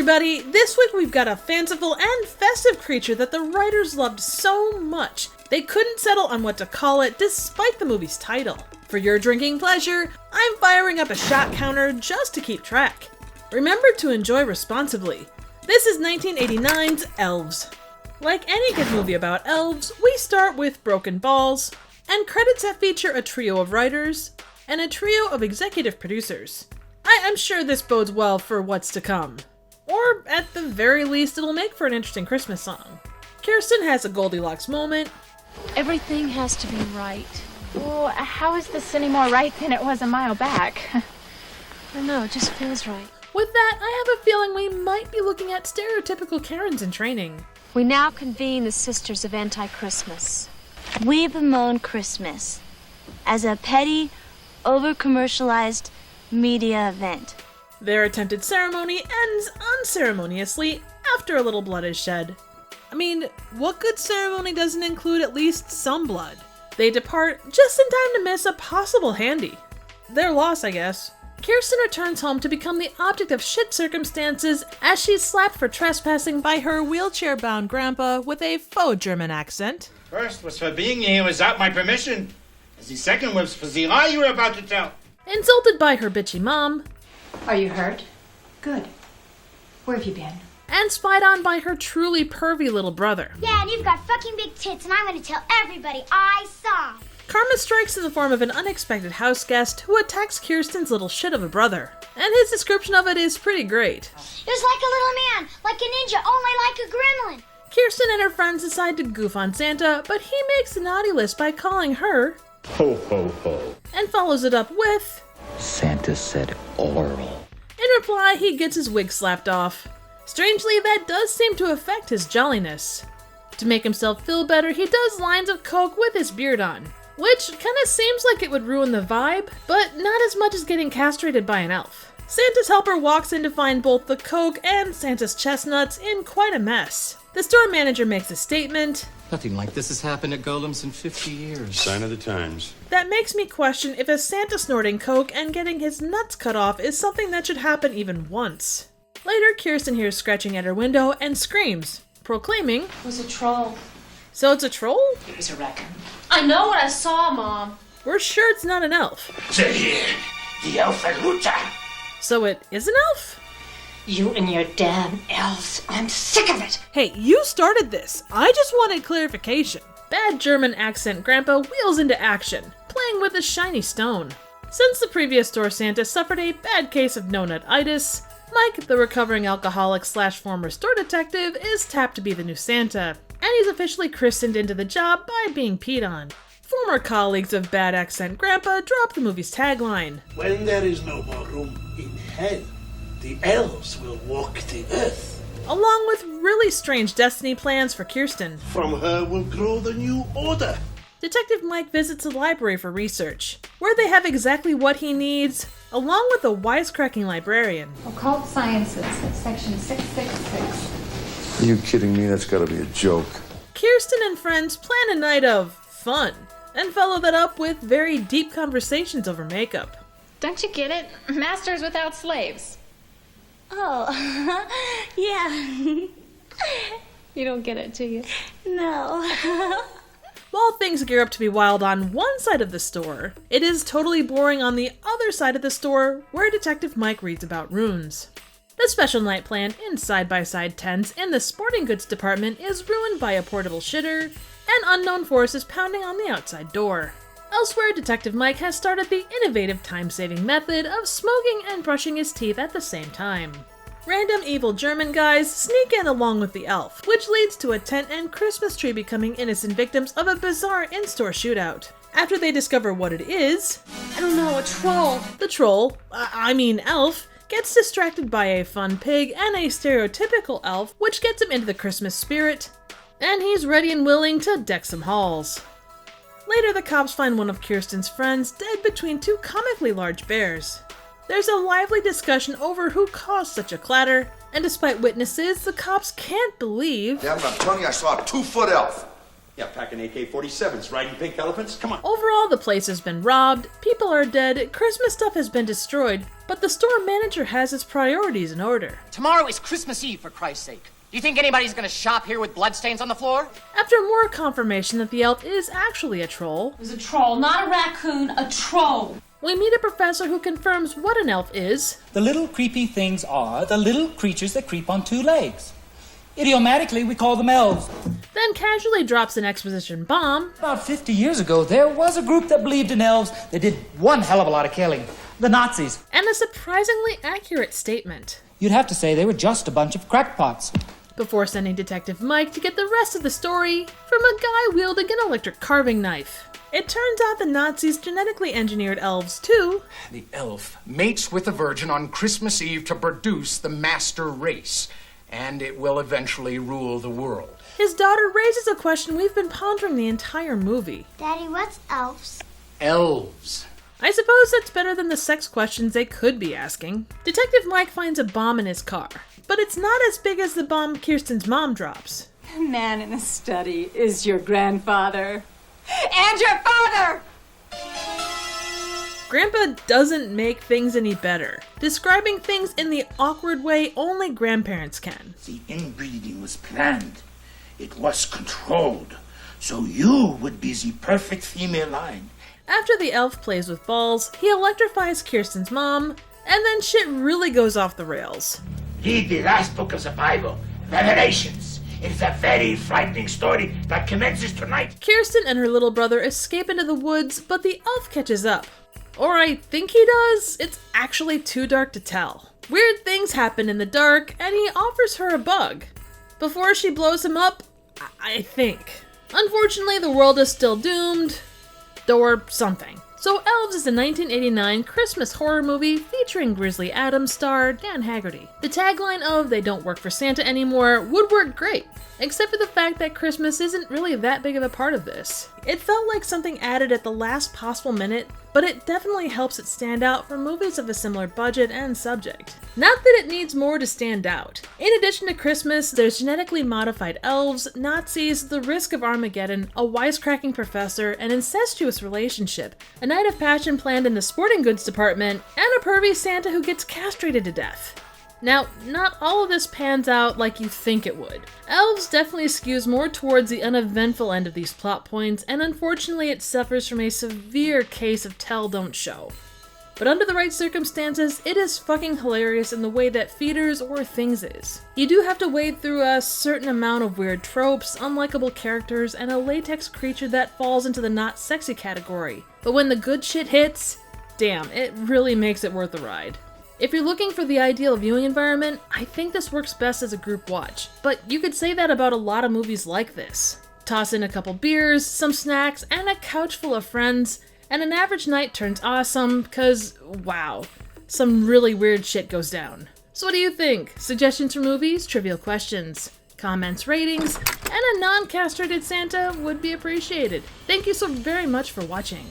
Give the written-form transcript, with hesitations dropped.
everybody! This week we've got a fanciful and festive creature that the writers loved so much, they couldn't settle on what to call it despite the movie's title. For your drinking pleasure, I'm firing up a shot counter just to keep track. Remember to enjoy responsibly. This is 1989's Elves. Like any good movie about elves, we start with broken balls, and credits that feature a trio of writers, and a trio of executive producers. I am sure this bodes well for what's to come. Or, at the very least, it'll make for an interesting Christmas song. Kirsten has a Goldilocks moment. Everything has to be right. Well, how is this any more right than it was a mile back? I don't know, it just feels right. With that, I have a feeling we might be looking at stereotypical Karens in training. We now convene the Sisters of Anti-Christmas. We bemoan Christmas as a petty, over-commercialized media event. Their attempted ceremony ends unceremoniously after a little blood is shed. I mean, what good ceremony doesn't include at least some blood? They depart just in time to miss a possible handy. Their loss, I guess. Kirsten returns home to become the object of shit circumstances as she's slapped for trespassing by her wheelchair-bound grandpa with a faux German accent. First was for being here without my permission. The second was for the lie you were about to tell. Insulted by her bitchy mom. Are you hurt? Good. Where have you been? And spied on by her truly pervy little brother. Yeah, and you've got fucking big tits, and I'm gonna tell everybody I saw. Karma strikes in the form of an unexpected house guest who attacks Kirsten's little shit of a brother. And his description of it is pretty great. It was like a little man, like a ninja, only like a gremlin. Kirsten and her friends decide to goof on Santa, but he makes the naughty list by calling her Ho, ho, ho. And follows it up with Santa said oral. In reply, he gets his wig slapped off. Strangely, that does seem to affect his jolliness. To make himself feel better, he does lines of coke with his beard on, which kinda seems like it would ruin the vibe, but not as much as getting castrated by an elf. Santa's helper walks in to find both the coke and Santa's chestnuts in quite a mess. The store manager makes a statement. Nothing like this has happened at Golem's in 50 years. Sign of the times. That makes me question if a Santa snorting coke and getting his nuts cut off is something that should happen even once. Later, Kirsten hears scratching at her window and screams, proclaiming, It was a troll. So it's a troll? It was a raccoon. I know what I saw, Mom. We're sure it's not an elf. Say here, the elf Lucha. So it is an elf? You and your damn elves. I'm sick of it. Hey, you started this. I just wanted clarification. Bad German accent grandpa wheels into action, playing with a shiny stone. Since the previous store Santa suffered a bad case of no-nut-itis, Mike, the recovering alcoholic slash former store detective, is tapped to be the new Santa, and he's officially christened into the job by being peed on. Former colleagues of Bad Accent Grandpa drop the movie's tagline. When there is no more room in hell, the elves will walk the earth. Along with really strange destiny plans for Kirsten. From her will grow the new order. Detective Mike visits the library for research, where they have exactly what he needs, along with a wisecracking librarian. Occult Sciences, section 666. Are you kidding me? That's gotta be a joke. Kirsten and friends plan a night of fun, and follow that up with very deep conversations over makeup. Don't you get it? Masters without slaves. Oh, yeah. You don't get it, do you? No. While things gear up to be wild on one side of the store, it is totally boring on the other side of the store where Detective Mike reads about runes. The special night planned in side-by-side tents in the sporting goods department is ruined by a portable shitter, and unknown forces pounding on the outside door. Elsewhere, Detective Mike has started the innovative time-saving method of smoking and brushing his teeth at the same time. Random evil German guys sneak in along with the elf, which leads to a tent and Christmas tree becoming innocent victims of a bizarre in-store shootout. After they discover what it is, I don't know, a troll. The troll, elf, gets distracted by a fun pig and a stereotypical elf, which gets him into the Christmas spirit, and he's ready and willing to deck some halls. Later, the cops find one of Kirsten's friends dead between two comically large bears. There's a lively discussion over who caused such a clatter, and despite witnesses, the cops can't believe... Damn it, I'm telling you, I saw a 2-foot elf. Yeah, packing AK-47s, riding pink elephants, come on. Overall, the place has been robbed, people are dead, Christmas stuff has been destroyed, but the store manager has his priorities in order. Tomorrow is Christmas Eve, for Christ's sake. Do you think anybody's gonna shop here with bloodstains on the floor? After more confirmation that the elf is actually a troll, It was a troll, not a raccoon, a troll. we meet a professor who confirms what an elf is. The little creepy things are the little creatures that creep on two legs. Idiomatically, we call them elves. Then casually drops an exposition bomb. About 50 years ago, there was a group that believed in elves that did one hell of a lot of killing. The Nazis. And a surprisingly accurate statement. You'd have to say they were just a bunch of crackpots. Before sending Detective Mike to get the rest of the story from a guy wielding an electric carving knife. It turns out the Nazis genetically engineered elves too. The elf mates with the virgin on Christmas Eve to produce the master race, and it will eventually rule the world. His daughter raises a question we've been pondering the entire movie. Daddy, what's elves? Elves. I suppose that's better than the sex questions they could be asking. Detective Mike finds a bomb in his car, but it's not as big as the bomb Kirsten's mom drops. The man in the study is your grandfather. And your father! Grandpa doesn't make things any better, describing things in the awkward way only grandparents can. The inbreeding was planned. It was controlled. So you would be the perfect female line. After the elf plays with balls, he electrifies Kirsten's mom, and then shit really goes off the rails. Read the last book of the Bible, Revelations. It's a very frightening story that commences tonight. Kirsten and her little brother escape into the woods, but the elf catches up. Or I think he does. It's actually too dark to tell. Weird things happen in the dark, and he offers her a bug. Before she blows him up, I think. Unfortunately, the world is still doomed. Or something. So Elves is a 1989 Christmas horror movie featuring Grizzly Adams star Dan Haggerty. The tagline of "They don't work for Santa anymore" would work great, except for the fact that Christmas isn't really that big of a part of this. It felt like something added at the last possible minute, but it definitely helps it stand out for movies of a similar budget and subject. Not that it needs more to stand out. In addition to Christmas, there's genetically modified elves, Nazis, the risk of Armageddon, a wisecracking professor, an incestuous relationship, a night of passion planned in the sporting goods department, and a pervy Santa who gets castrated to death. Now, not all of this pans out like you think it would. Elves definitely skews more towards the uneventful end of these plot points, and unfortunately it suffers from a severe case of tell don't show. But under the right circumstances, it is fucking hilarious in the way that Feeders or Things is. You do have to wade through a certain amount of weird tropes, unlikable characters, and a latex creature that falls into the not sexy category. But when the good shit hits, damn, it really makes it worth the ride. If you're looking for the ideal viewing environment, I think this works best as a group watch, but you could say that about a lot of movies like this. Toss in a couple beers, some snacks, and a couch full of friends, and an average night turns awesome, cause wow, some really weird shit goes down. So what do you think? Suggestions for movies, trivial questions, comments, ratings, and a non-castrated Santa would be appreciated. Thank you so very much for watching.